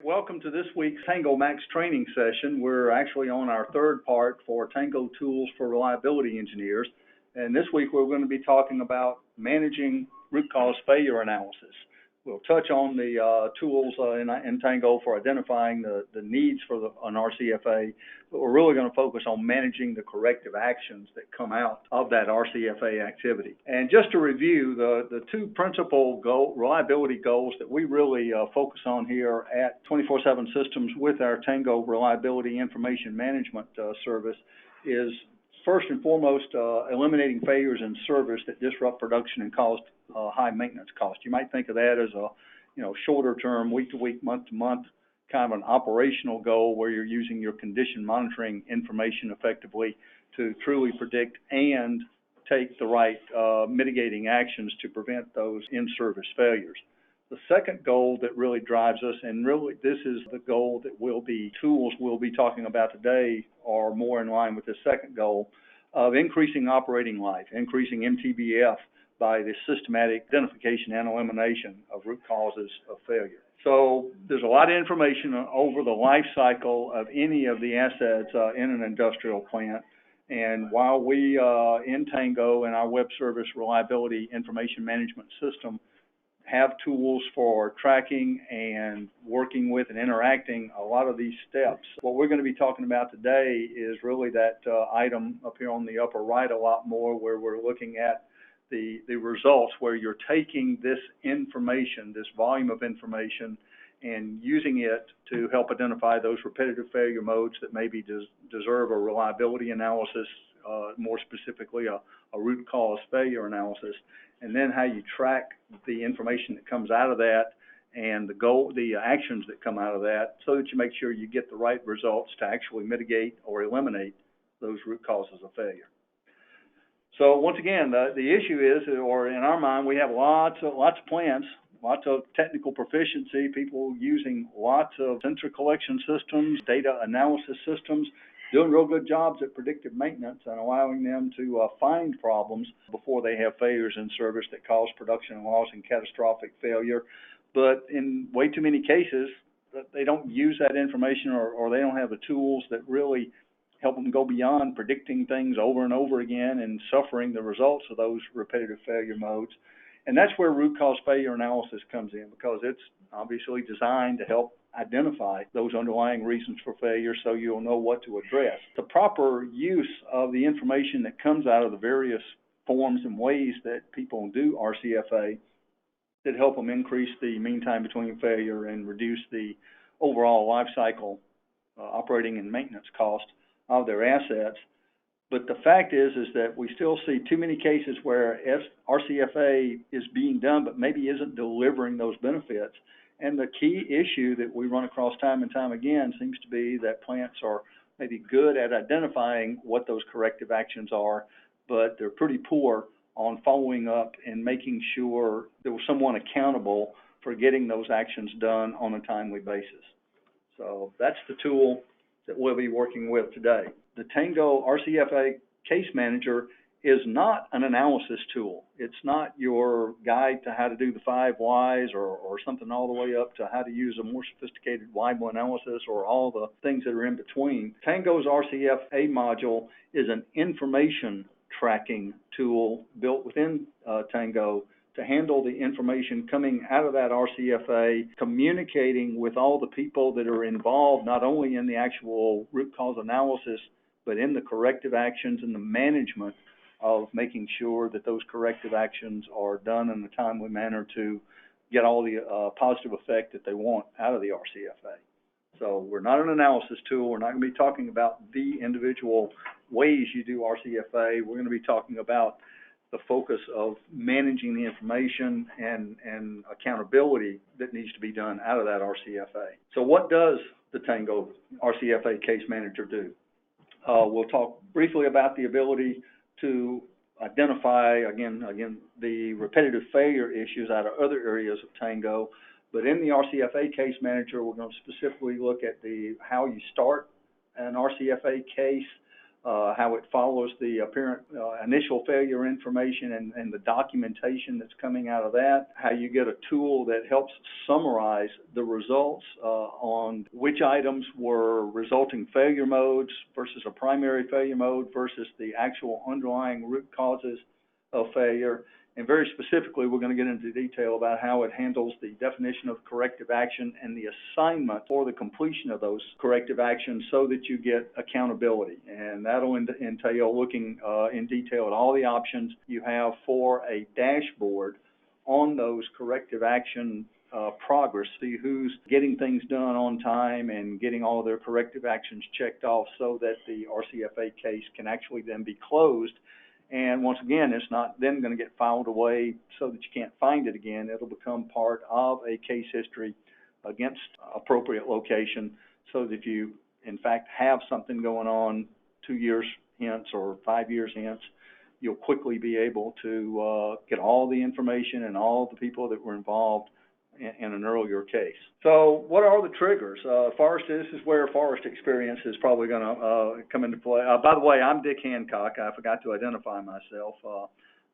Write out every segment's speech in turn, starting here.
Welcome to this week's TANGO Max training session. We're actually on our third part for TANGO Tools for Reliability Engineers. And this week we're going to be talking about managing root cause failure analysis. We'll touch on the tools in TANGO for identifying the needs for an RCFA, but we're really going to focus on managing the corrective actions that come out of that RCFA activity. And just to review, the two principal reliability goals that we really focus on here at 24/7 Systems with our TANGO Reliability Information Management service is first and foremost, eliminating failures in service that disrupt production and cause high maintenance cost. You might think of that as a, shorter term, week to week, month to month, kind of an operational goal where you're using your condition monitoring information effectively to truly predict and take the right mitigating actions to prevent those in-service failures. The second goal that really drives us, and really this is the goal that tools we'll be talking about today are more in line with the second goal of increasing operating life, increasing MTBF by the systematic identification and elimination of root causes of failure. So there's a lot of information over the life cycle of any of the assets in an industrial plant. And while we in TANGO and our web service reliability information management system have tools for tracking and working with and interacting a lot of these steps, what we're going to be talking about today is really that item up here on the upper right a lot more, where we're looking at the results, where you're taking this information, this volume of information, and using it to help identify those repetitive failure modes that maybe deserve a reliability analysis, more specifically a root cause failure analysis, and then how you track the information that comes out of that and the actions that come out of that, so that you make sure you get the right results to actually mitigate or eliminate those root causes of failure. So once again, the issue is, or in our mind, we have lots of plants, lots of technical proficiency, people using lots of sensor collection systems, data analysis systems, doing real good jobs at predictive maintenance and allowing them to find problems before they have failures in service that cause production loss and catastrophic failure. But in way too many cases, they don't use that information, or they don't have the tools that really help them go beyond predicting things over and over again and suffering the results of those repetitive failure modes. And that's where root cause failure analysis comes in, because it's obviously designed to help identify those underlying reasons for failure so you'll know what to address. The proper use of the information that comes out of the various forms and ways that people do RCFA that help them increase the mean time between failure and reduce the overall life cycle operating and maintenance cost of their assets. But the fact is that we still see too many cases where RCFA is being done but maybe isn't delivering those benefits. And the key issue that we run across time and time again seems to be that plants are maybe good at identifying what those corrective actions are, but they're pretty poor on following up and making sure there was someone accountable for getting those actions done on a timely basis. So that's the tool that we'll be working with today. The TANGO RCFA Case Manager is not an analysis tool. It's not your guide to how to do the 5 whys or something all the way up to how to use a more sophisticated WIBLE analysis or all the things that are in between. TANGO's Rcfa module is an information tracking tool built within TANGO to handle the information coming out of that RCFA, communicating with all the people that are involved, not only in the actual root cause analysis, but in the corrective actions and the management of making sure that those corrective actions are done in a timely manner to get all the positive effect that they want out of the RCFA. So we're not an analysis tool. We're not going to be talking about the individual ways you do RCFA. We're going to be talking about the focus of managing the information and accountability that needs to be done out of that RCFA. So what does the TANGO RCFA Case Manager do? We'll talk briefly about the ability to identify, again, the repetitive failure issues out of other areas of TANGO. But in the RCFA Case Manager, we're going to specifically look at how you start an RCFA case, how it follows the apparent initial failure information and the documentation that's coming out of that, how you get a tool that helps summarize the results on which items were resulting failure modes versus a primary failure mode versus the actual underlying root causes of failure. And very specifically, we're going to get into detail about how it handles the definition of corrective action and the assignment for the completion of those corrective actions so that you get accountability. And that'll entail looking in detail at all the options you have for a dashboard on those corrective action progress, see who's getting things done on time and getting all of their corrective actions checked off so that the RCFA case can actually then be closed. And once again, it's not then going to get filed away so that you can't find it again. It'll become part of a case history against appropriate location so that you, in fact, have something going on 2 years hence or 5 years hence. You'll quickly be able to get all the information and all the people that were involved in an earlier case. So what are the triggers? This is where forest experience is probably going to come into play. By the way, I'm Dick Hancock. I forgot to identify myself.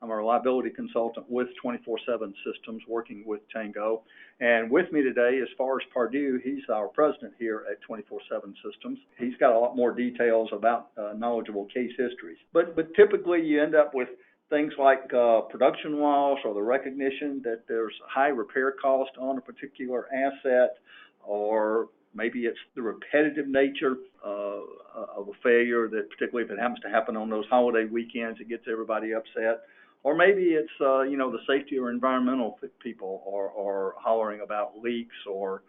I'm a reliability consultant with 24/7 Systems working with TANGO. And with me today is Forrest Pardue. He's our president here at 24/7 Systems. He's got a lot more details about knowledgeable case histories. But typically you end up with things like production loss or the recognition that there's high repair cost on a particular asset, or maybe it's the repetitive nature of a failure that, particularly if it happens to happen on those holiday weekends, it gets everybody upset. Or maybe it's, the safety or environmental people are hollering about leaks or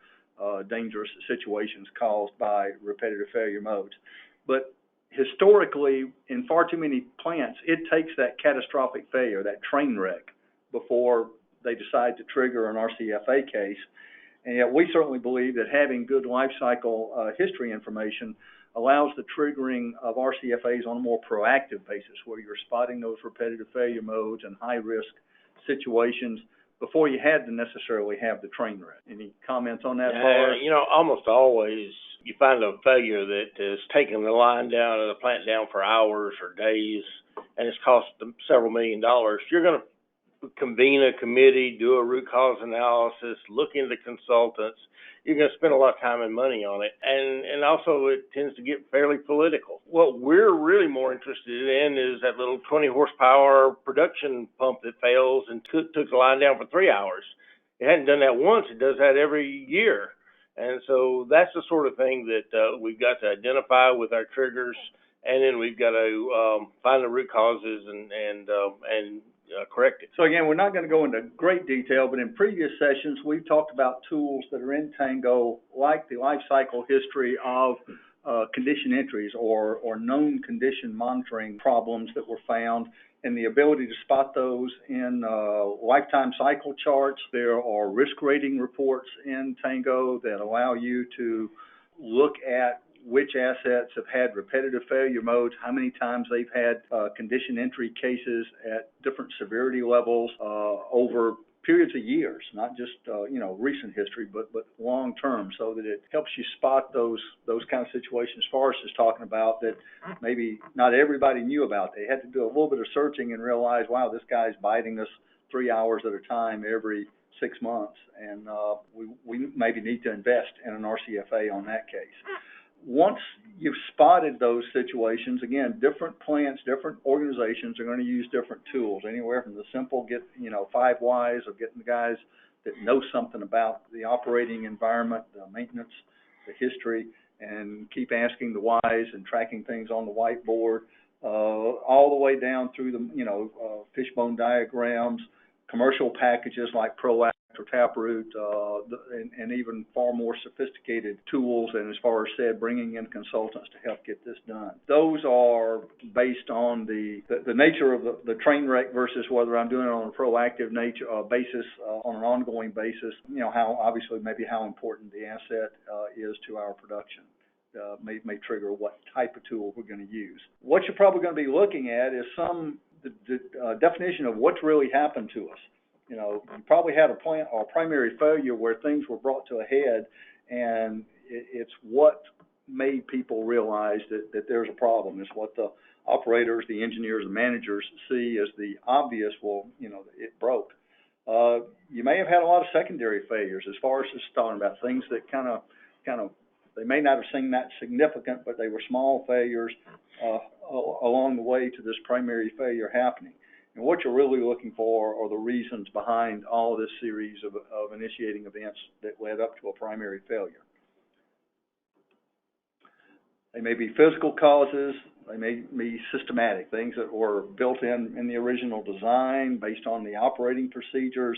dangerous situations caused by repetitive failure modes. But historically, in far too many plants, it takes that catastrophic failure, that train wreck, before they decide to trigger an RCFA case. And yet we certainly believe that having good life cycle history information allows the triggering of RCFAs on a more proactive basis, where you're spotting those repetitive failure modes and high-risk situations before you had to necessarily have the train wreck. Any comments on that, Paul? Almost always you find a failure that has taken the line down or the plant down for hours or days, and it's cost them several $1 million. You're going to convene a committee, do a root cause analysis, look into consultants. You're going to spend a lot of time and money on it, and also it tends to get fairly political. What we're really more interested in is that little 20 horsepower production pump that fails and took the line down for 3 hours. It hadn't done that once. It does that every year. And so that's the sort of thing that we've got to identify with our triggers, and then we've got to find the root causes and correct it. So again, we're not going to go into great detail, but in previous sessions, we've talked about tools that are in TANGO, like the life cycle history of condition entries or known condition monitoring problems that were found, and the ability to spot those in lifetime cycle charts. There are risk rating reports in TANGO that allow you to look at which assets have had repetitive failure modes, how many times they've had condition entry cases at different severity levels over periods of years, not just recent history, but long term, so that it helps you spot those kind of situations Forrest is talking about that maybe not everybody knew about. They had to do a little bit of searching and realize, wow, this guy's biting us 3 hours at a time every 6 months, and we maybe need to invest in an RCFA on that case. Once you've spotted those situations, again, different plants, different organizations are going to use different tools, anywhere from the simple 5 whys of getting the guys that know something about the operating environment, the maintenance, the history, and keep asking the whys and tracking things on the whiteboard, all the way down through the, fishbone diagrams, commercial packages like ProAct or Taproot, and even far more sophisticated tools, and as far as said, bringing in consultants to help get this done. Those are based on the nature of the train wreck versus whether I'm doing it on a proactive basis, on an ongoing basis, how important the asset is to our production. May trigger what type of tool we're going to use. What you're probably going to be looking at is the definition of what's really happened to us. You probably had a primary failure where things were brought to a head, and it's what made people realize that there's a problem. It's what the operators, the engineers, and managers see as the obvious, well, you know, it broke. You may have had a lot of secondary failures as far as just talking about things that kind of, they may not have seemed that significant, but they were small failures along the way to this primary failure happening. And what you're really looking for are the reasons behind all this series of initiating events that led up to a primary failure. They may be physical causes, they may be systematic, things that were built in the original design based on the operating procedures,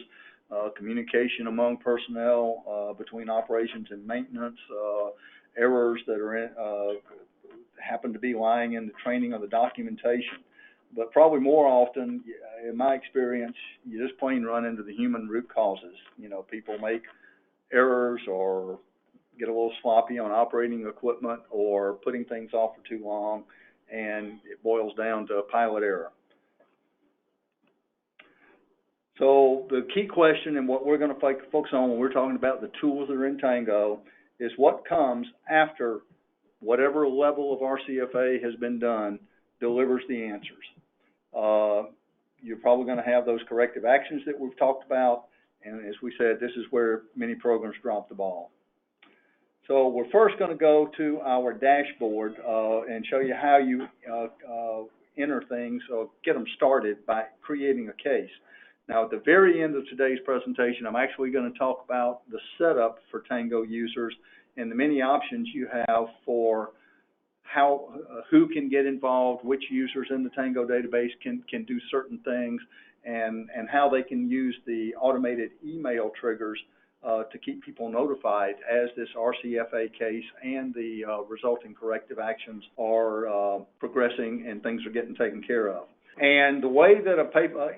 communication among personnel between operations and maintenance, errors that are happen to be lying in the training or the documentation. But probably more often, in my experience, you just plain run into the human root causes. You know, people make errors or get a little sloppy on operating equipment or putting things off for too long, and it boils down to a pilot error. So the key question and what we're going to focus on when we're talking about the tools that are in TANGO is what comes after whatever level of RCFA has been done delivers the answers. You're probably going to have those corrective actions that we've talked about, and as we said, this is where many programs drop the ball. So we're first going to go to our dashboard and show you how you enter things or get them started by creating a case. Now, at the very end of today's presentation, I'm actually going to talk about the setup for TANGO users and the many options you have for how, who can get involved, which users in the TANGO database can do certain things, and how they can use the automated email triggers to keep people notified as this RCFA case and the resulting corrective actions are progressing and things are getting taken care of. And the way that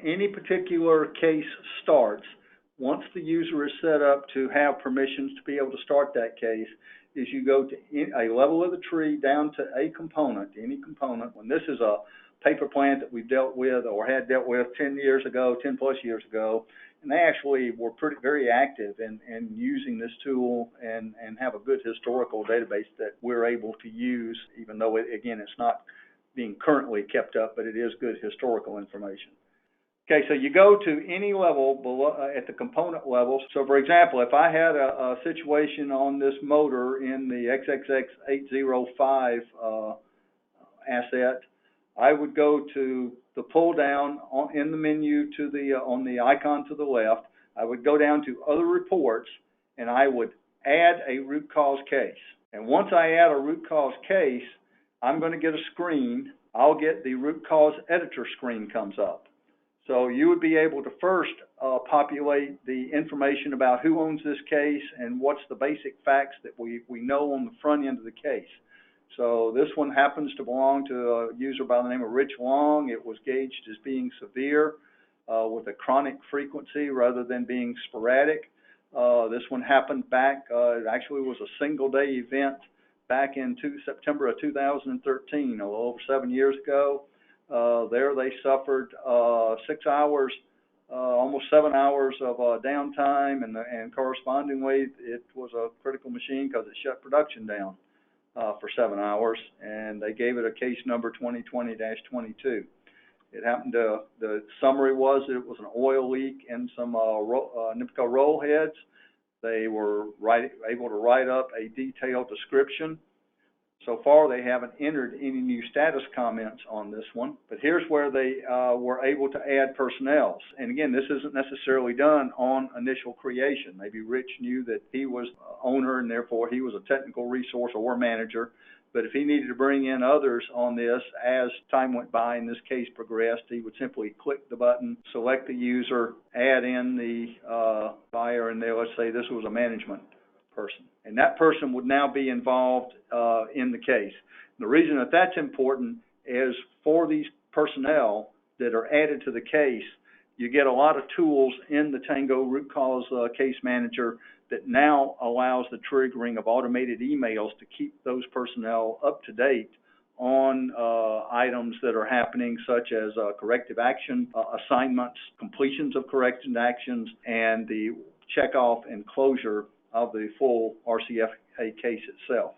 any particular case starts, once the user is set up to have permissions to be able to start that case, is you go to a level of the tree down to a component, any component. When this is a paper plant that we've dealt with or had dealt with 10 plus years ago, and they actually were very active in using this tool and have a good historical database that we're able to use, even though, again, it's not being currently kept up, but it is good historical information. Okay, so you go to any level below, at the component level. So, for example, if I had a situation on this motor in the XXX805 asset, I would go to the pull down in the menu to the on the icon to the left. I would go down to other reports, and I would add a root cause case. And once I add a root cause case, I'm going to get a screen. I'll get the root cause editor screen comes up. So you would be able to first populate the information about who owns this case and what's the basic facts that we know on the front end of the case. So this one happens to belong to a user by the name of Rich Long. It was gauged as being severe with a chronic frequency rather than being sporadic. This one happened back, it actually was a single day event back in September of 2013, a little over 7 years ago. There they suffered 6 hours, almost 7 hours of downtime, and correspondingly it was a critical machine because it shut production down for 7 hours, and they gave it a case number 2020-22. It happened to, the summary was that it was an oil leak in some NIPCO roll heads. They were able to write up a detailed description. So far, they haven't entered any new status comments on this one, but here's where they were able to add personnel. And again, this isn't necessarily done on initial creation. Maybe Rich knew that he was owner and therefore he was a technical resource or manager, but if he needed to bring in others on this as time went by and this case progressed, he would simply click the button, select the user, add in the buyer, and let's say this was a management person. And that person would now be involved in the case. The reason that that's important is for these personnel that are added to the case, you get a lot of tools in the TANGO Root Cause Case Manager that now allows the triggering of automated emails to keep those personnel up to date on items that are happening, such as corrective action assignments, completions of corrective actions, and the checkoff and closure of the full RCFA case itself.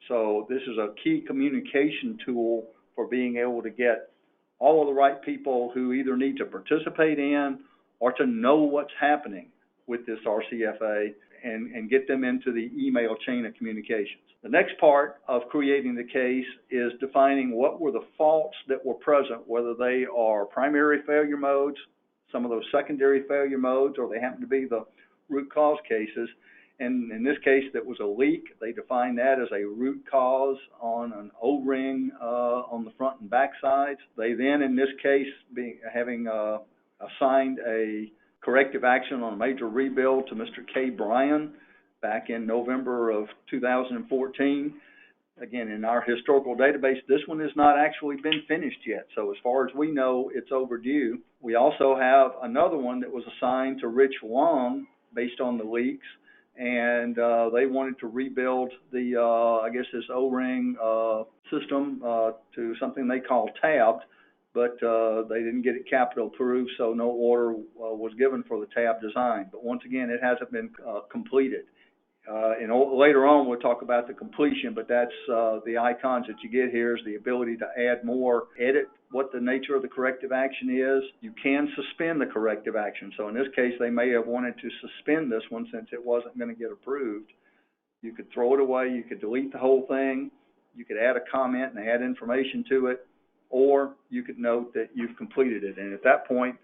So this is a key communication tool for being able to get all of the right people who either need to participate in or to know what's happening with this RCFA and get them into the email chain of communications. The next part of creating the case is defining what were the faults that were present, whether they are primary failure modes, some of those secondary failure modes, or they happen to be the root cause cases. And in this case, that was a leak. They defined that as a root cause on an O-ring on the front and back sides. They then, in this case, having assigned a corrective action on a major rebuild to Mr. K. Bryan back in November of 2014. Again, in our historical database, this one has not actually been finished yet. So as far as we know, it's overdue. We also have another one that was assigned to Rich Long based on the leaks. And they wanted to rebuild the, I guess, this O-ring system to something they call tabbed, but they didn't get it capital approved, so no order was given for the tab design. But once again, it hasn't been completed. And later on, we'll talk about the completion, but that's the icons that you get here is the ability to add more, edit what the nature of the corrective action is. You can suspend the corrective action. So in this case, they may have wanted to suspend this one since it wasn't going to get approved. You could throw it away. You could delete the whole thing. You could add a comment and add information to it, or you could note that you've completed it. And at that point,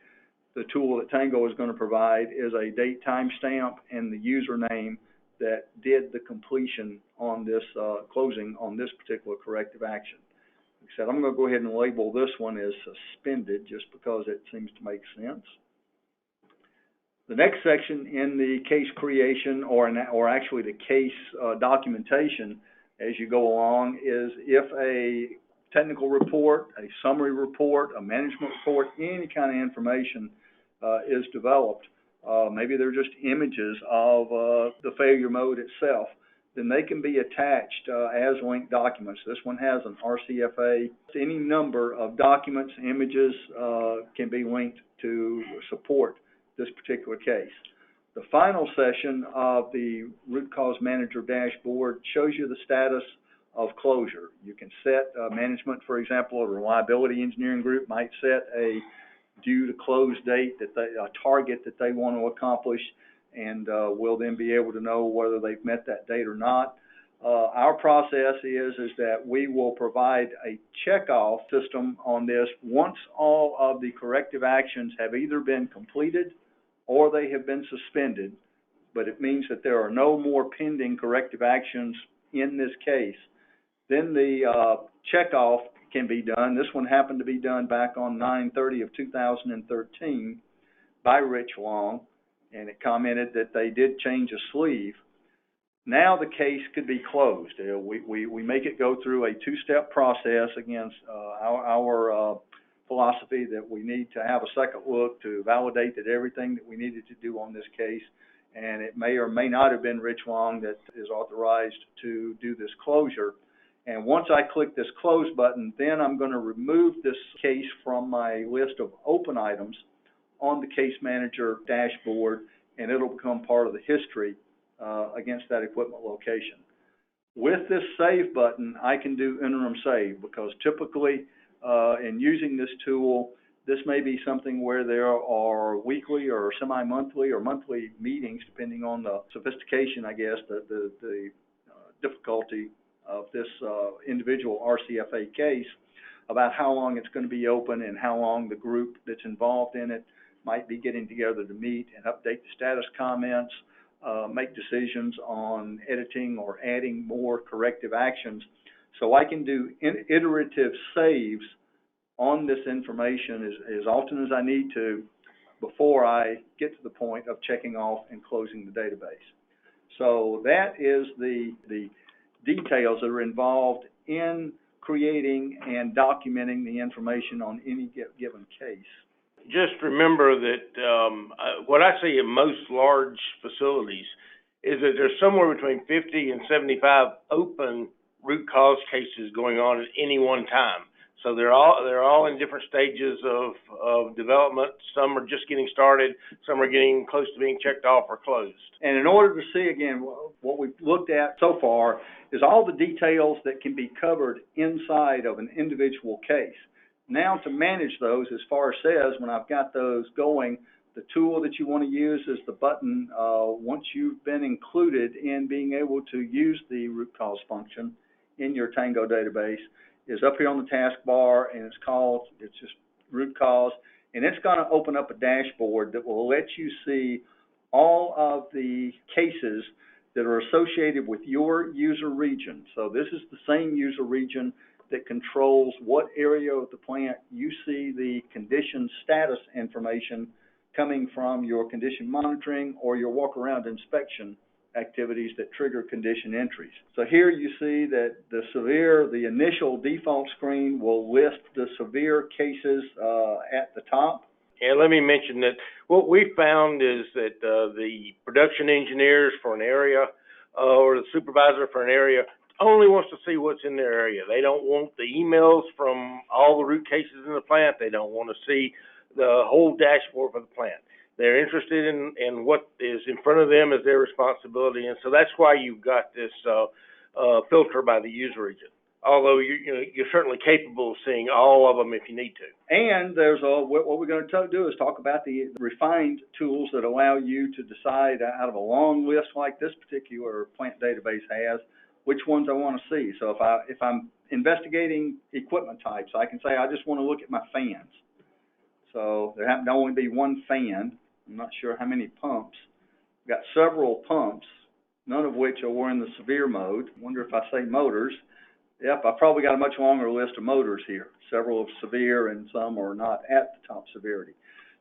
the tool that Tango is going to provide is a date timestamp and the username that did the completion on this closing on this particular corrective action. Like I said, I'm going to go ahead and label this one as suspended just because it seems to make sense. The next section in the case creation or actually the case documentation as you go along is if a technical report, a summary report, a management report, any kind of information is developed. Maybe they're just images of the failure mode itself, then they can be attached as linked documents. This one has an RCFA. Any number of documents, images can be linked to support this particular case. The final session of the Root Cause Manager dashboard shows you the status of closure. You can set management, for example, a reliability engineering group might set a due to close date, a target that they want to accomplish, and we'll then be able to know whether they've met that date or not. Our process is that we will provide a checkoff system on this once all of the corrective actions have either been completed or they have been suspended, but it means that there are no more pending corrective actions in this case. Then the checkoff can be done. This one happened to be done back on 9/30 of 2013 by Rich Long, and it commented that they did change a sleeve. Now the case could be closed. We make it go through a two-step process against our philosophy that we need to have a second look to validate that everything that we needed to do on this case, and it may or may not have been Rich Long that is authorized to do this closure. And once I click this close button, then I'm going to remove this case from my list of open items on the case manager dashboard, and it'll become part of the history against that equipment location. With this save button, I can do interim save because typically in using this tool, this may be something where there are weekly or semi-monthly or monthly meetings, depending on the sophistication, I guess, the difficulty of this individual RCFA case, about how long it's going to be open and how long the group that's involved in it might be getting together to meet and update the status comments, make decisions on editing or adding more corrective actions. So I can do iterative saves on this information as often as I need to before I get to the point of checking off and closing the database. So that is the details that are involved in creating and documenting the information on any given case. Just remember that what I see in most large facilities is that there's somewhere between 50 and 75 open root cause cases going on at any one time. So they're all in different stages of development. Some are just getting started, some are getting close to being checked off or closed. And in order to see, again, what we've looked at so far is all the details that can be covered inside of an individual case. Now to manage those, as far as says, when I've got those going, the tool that you want to use is the button, once you've been included in being able to use the root cause function in your Tango database, is up here on the taskbar, and it's just root cause, and it's going to open up a dashboard that will let you see all of the cases that are associated with your user region. So this is the same user region that controls what area of the plant you see the condition status information coming from your condition monitoring or your walk-around inspection activities that trigger condition entries. So here you see that the initial default screen will list the severe cases at the top. And let me mention that what we found is that the production engineers for an area or the supervisor for an area only wants to see what's in their area. They don't want the emails from all the root cases in the plant. They don't want to see the whole dashboard for the plant. They're interested in what is in front of them as their responsibility, and so that's why you've got this filter by the user region. Although you're certainly capable of seeing all of them if you need to. And there's what we're going to do is talk about the refined tools that allow you to decide out of a long list like this particular plant database has, which ones I want to see. So if I'm investigating equipment types, I can say I just want to look at my fans. So there happen to only be one fan. I'm not sure how many pumps. We've got several pumps, none of which are in the severe mode. I wonder if I say motors. Yep, I've probably got a much longer list of motors here. Several of severe and some are not at the top severity.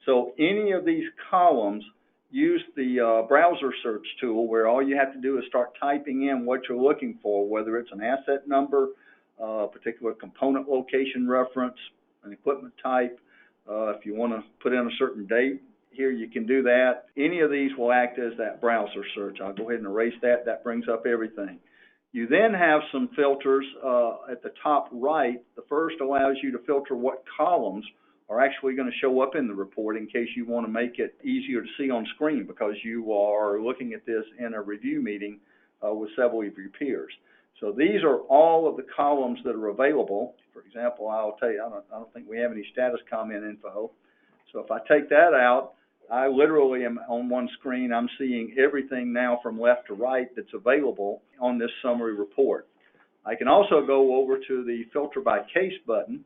So any of these columns, use the browser search tool where all you have to do is start typing in what you're looking for, whether it's an asset number, a particular component location reference, an equipment type. If you want to put in a certain date, here you can do that. Any of these will act as that browser search. I'll go ahead and erase that. That brings up everything. You then have some filters at the top right. The first allows you to filter what columns are actually going to show up in the report in case you want to make it easier to see on screen because you are looking at this in a review meeting with several of your peers. So these are all of the columns that are available. For example, I'll tell you, I don't think we have any status comment info. So if I take that out, I literally am on one screen. I'm seeing everything now from left to right that's available on this summary report. I can also go over to the filter by case button,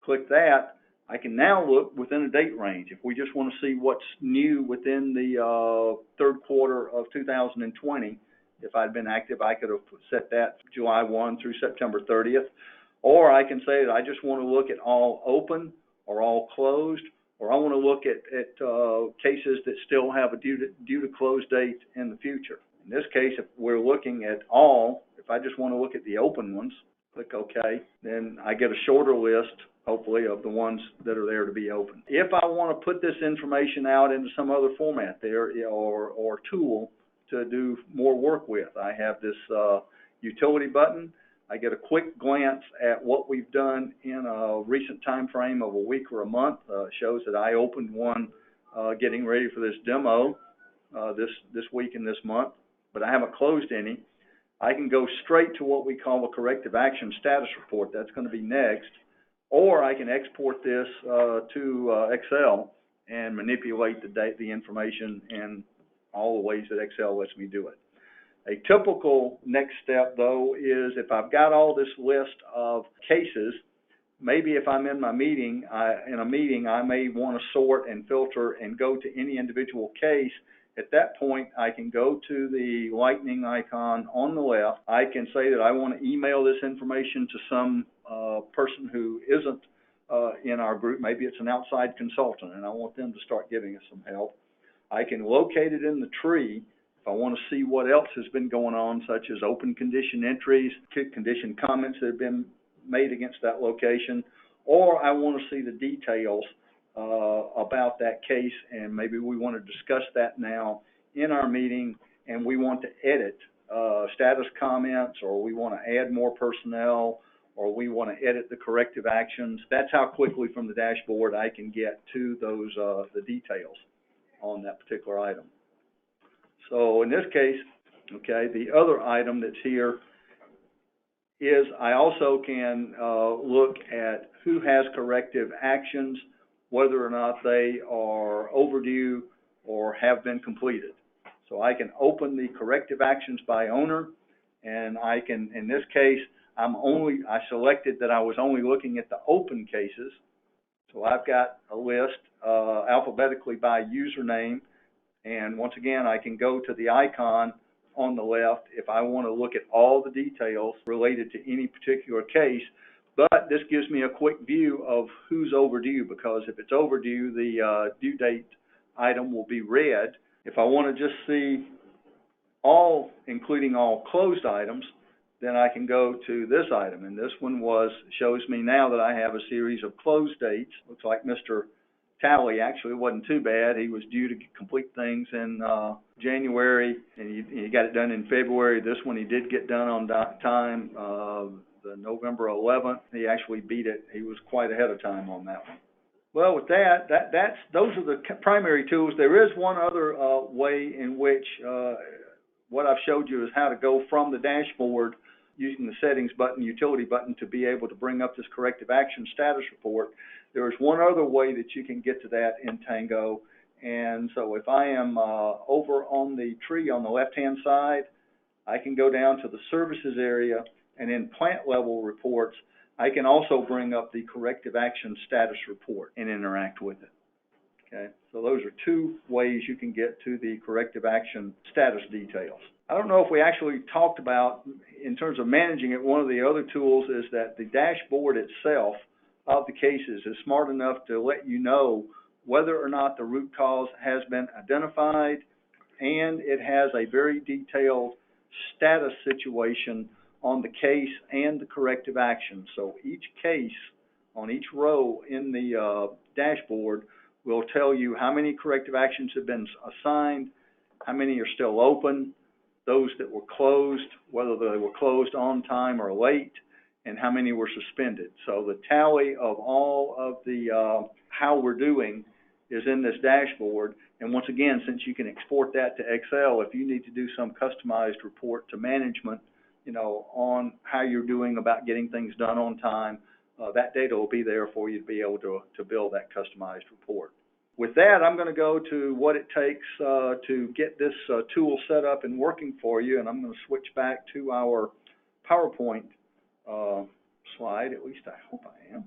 click that. I can now look within a date range. If we just want to see what's new within the third quarter of 2020, if I'd been active, I could have set that July 1 through September 30th. Or I can say that I just want to look at all open or all closed, or I want to look at cases that still have a due to close date in the future. In this case, if we're looking at all, if I just want to look at the open ones, click OK, then I get a shorter list, hopefully, of the ones that are there to be open. If I want to put this information out into some other format there or tool to do more work with, I have this utility button. I get a quick glance at what we've done in a recent time frame of a week or a month. Shows that I opened one getting ready for this demo this week and this month, but I haven't closed any. I can go straight to what we call a corrective action status report. That's going to be next. Or I can export this to Excel and manipulate the information in all the ways that Excel lets me do it. A typical next step, though, is if I've got all this list of cases, maybe if I'm in my meeting, I may want to sort and filter and go to any individual case. At that point, I can go to the lightning icon on the left. I can say that I want to email this information to some person who isn't in our group. Maybe it's an outside consultant, and I want them to start giving us some help. I can locate it in the tree. If I want to see what else has been going on, such as open condition entries, condition comments that have been made against that location, or I want to see the details about that case, and maybe we want to discuss that now in our meeting, and we want to edit status comments, or we want to add more personnel, or we want to edit the corrective actions. That's how quickly from the dashboard I can get to those, the details on that particular item. So in this case, okay, the other item that's here is I also can look at who has corrective actions, whether or not they are overdue or have been completed. So I can open the corrective actions by owner, and I can, in this case, I selected that I was only looking at the open cases. So I've got a list alphabetically by username, and once again, I can go to the icon on the left if I want to look at all the details related to any particular case. But this gives me a quick view of who's overdue, because if it's overdue, the due date item will be red. If I want to just see all, including all closed items, then I can go to this item, and this one shows me now that I have a series of closed dates. Looks like Mr. Tally actually wasn't too bad. He was due to complete things in January, and he got it done in February. This one he did get done on time, the November 11th. He actually beat it. He was quite ahead of time on that one. Well, with those are the primary tools. There is one other way in which what I've showed you is how to go from the dashboard using the settings button, utility button, to be able to bring up this corrective action status report. There is one other way that you can get to that in Tango. And so if I am over on the tree on the left-hand side, I can go down to the services area, and in plant level reports, I can also bring up the corrective action status report and interact with it. Okay, so those are two ways you can get to the corrective action status details. I don't know if we actually talked about, in terms of managing it, one of the other tools is that the dashboard itself of the cases is smart enough to let you know whether or not the root cause has been identified, and it has a very detailed status situation on the case and the corrective action. So each case on each row in the dashboard will tell you how many corrective actions have been assigned, how many are still open, those that were closed, whether they were closed on time or late, and how many were suspended. So the tally of all of the how we're doing is in this dashboard. And once again, since you can export that to Excel, if you need to do some customized report to management, you know, on how you're doing about getting things done on time, that data will be there for you to be able to build that customized report. With that, I'm going to go to what it takes to get this tool set up and working for you, and I'm going to switch back to our PowerPoint slide, at least I hope I am.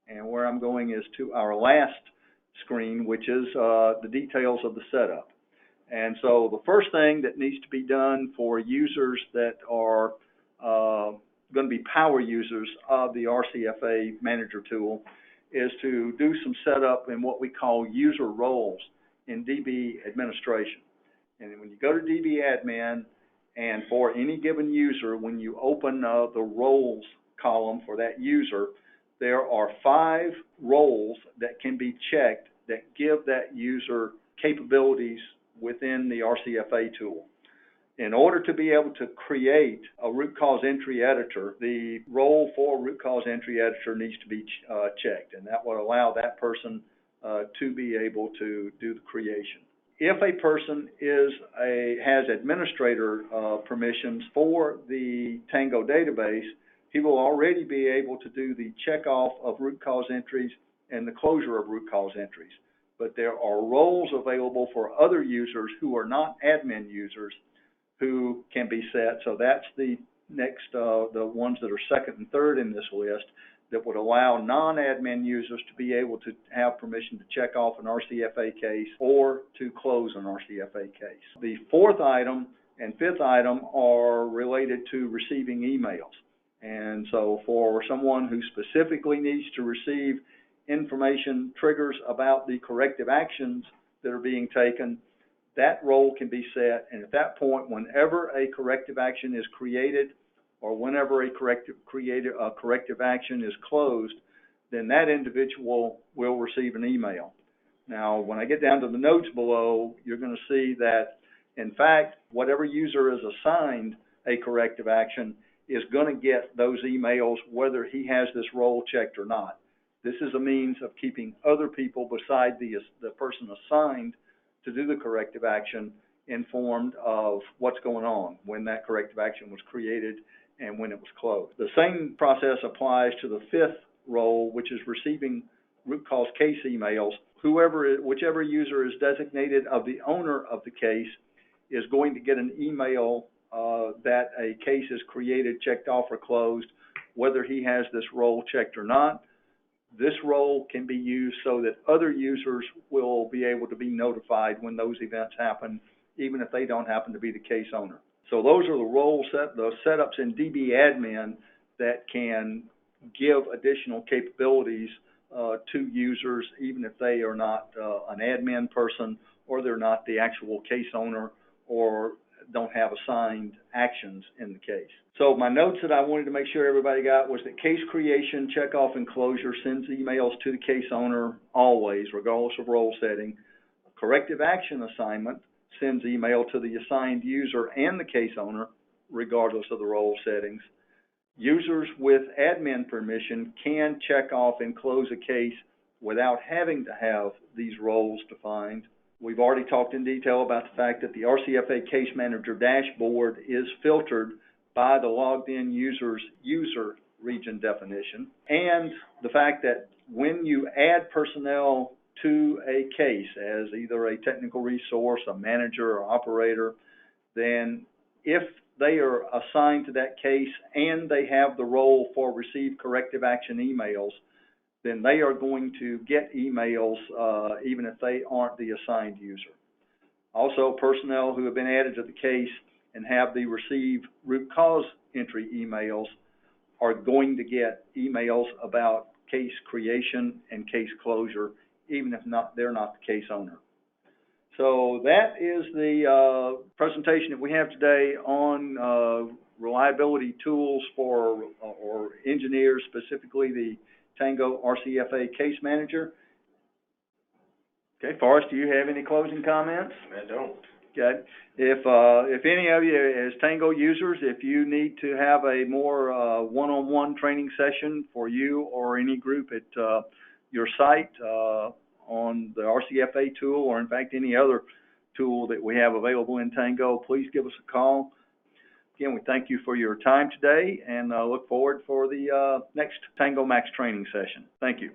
And where I'm going is to our last screen, which is the details of the setup. And so the first thing that needs to be done for users that are going to be power users of the Rcfa Manager tool is to do some setup in what we call user roles in DB administration. And when you go to DB admin, and for any given user, when you open the roles column for that user, there are 5 roles that can be checked that give that user capabilities within the Rcfa tool. In order to be able to create a root cause entry editor, the role for root cause entry editor needs to be checked, and that would allow that person to be able to do the creation. If a person has administrator permissions for the Tango database, he will already be able to do the checkoff of root cause entries and the closure of root cause entries. But there are roles available for other users who are not admin users who can be set. So that's the next, the ones that are second and third in this list, that would allow non-admin users to be able to have permission to check off an Rcfa case or to close an Rcfa case. The fourth item and fifth item are related to receiving emails. And so for someone who specifically needs to receive information, triggers about the corrective actions that are being taken, that role can be set. And at that point, whenever a corrective action is created or whenever a corrective action is closed, then that individual will receive an email. Now, when I get down to the notes below, you're going to see that, in fact, whatever user is assigned a corrective action is going to get those emails whether he has this role checked or not. This is a means of keeping other people beside the person assigned to do the corrective action informed of what's going on when that corrective action was created and when it was closed. The same process applies to the fifth role, which is receiving root cause case emails. Whichever user is designated of the owner of the case is going to get an email that a case is created, checked off, or closed, whether he has this role checked or not. This role can be used so that other users will be able to be notified when those events happen, even if they don't happen to be the case owner. So those are the setups in DB admin that can give additional capabilities to users, even if they are not an admin person, or they're not the actual case owner, or don't have assigned actions in the case. So my notes that I wanted to make sure everybody got was that case creation, checkoff, and closure sends emails to the case owner always, regardless of role setting. Corrective action assignment sends email to the assigned user and the case owner, regardless of the role settings. Users with admin permission can check off and close a case without having to have these roles defined. We've already talked in detail about the fact that the Rcfa Case Manager dashboard is filtered by the logged in user's user region definition, and the fact that when you add personnel to a case as either a technical resource, a manager, or operator, then if they are assigned to that case and they have the role for receive corrective action emails, then they are going to get emails even if they aren't the assigned user. Also, personnel who have been added to the case and have the receive root cause entry emails are going to get emails about case creation and case closure, even if they're not the case owner. So that is the presentation that we have today on reliability tools for or engineers, specifically the TANGO Rcfa Case Manager. Okay, Forrest, do you have any closing comments? I don't. Okay. If any of you as TANGO users, if you need to have a more one-on-one training session for you or any group at your site on the Rcfa tool, or in fact any other tool that we have available in TANGO, please give us a call. Again, we thank you for your time today and look forward for the next TANGO Max training session. Thank you.